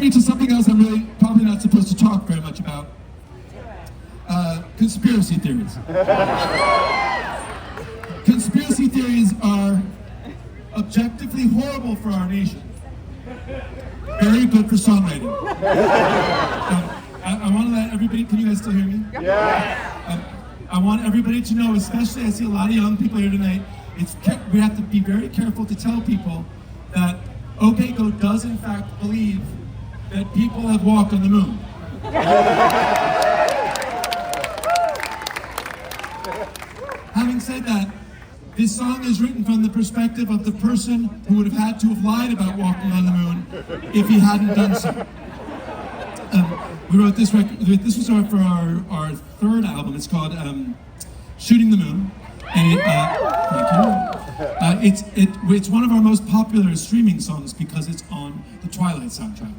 me to something else I'm really probably not supposed to talk very much about. Conspiracy theories. Conspiracy theories are objectively horrible for our nation. Very good for songwriting. I want to let everybody, can you guys still hear me? Yeah. I want everybody to know, especially I see a lot of young people here tonight, we have to be very careful to tell people that OK Go does in fact believe that people have walked on the moon. Having said that, this song is written from the perspective of the person who would have had to have lied about walking on the moon if he hadn't done so. We wrote this record, this was for our third album. It's called Shooting the Moon. And thank you. It's one of our most popular streaming songs because it's on the Twilight soundtrack.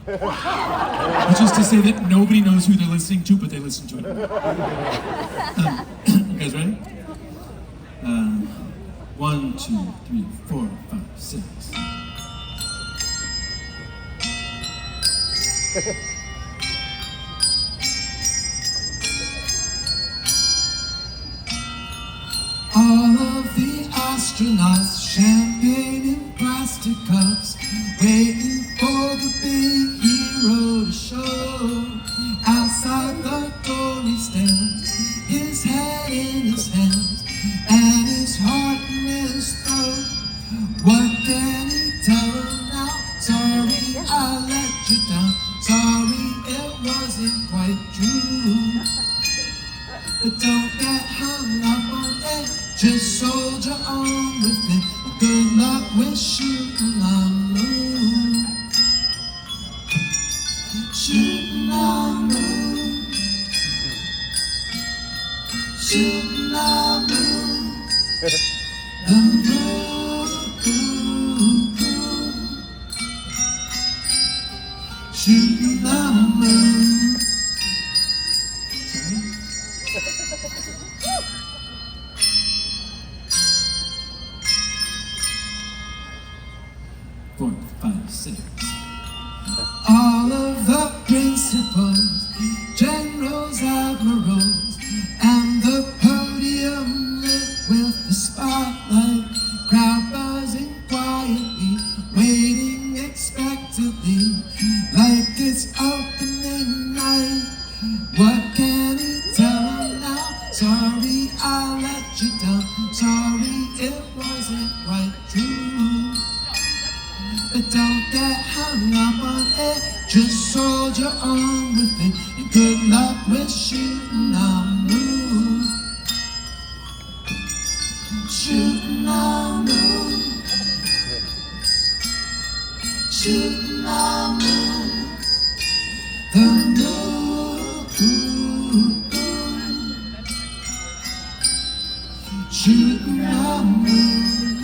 Which is to say that nobody knows who they're listening to, but they listen to it. You guys ready? 1, 2, 3, 4, 5, 6. All of the astronauts, champagne in plastic cups, waiting for the big hero to show. Outside the door he stands, his head in his hands, and his heart in his throat. What can he tell her now? Sorry I let you down. Sorry it wasn't quite true. But don't get hung up on it. Just soldier on with it. Good luck with shooting on the moon. Shooting on the moon. Shooting on the moon. The moon. Shooting on the moon. Sorry? 4, 5, 6. All of the principals, generals, admirals, and the podium lit with the spotlight, crowd buzzing quietly, waiting expectantly, like it's opening night. What can he tell her now? Sorry I let you down. Sorry it wasn't quite true. But don't get hung up on it. Just soldier on with it. And good luck with shooting on the moon. Shooting on the moon. Shooting on the moon. The moon. Shooting on the moon.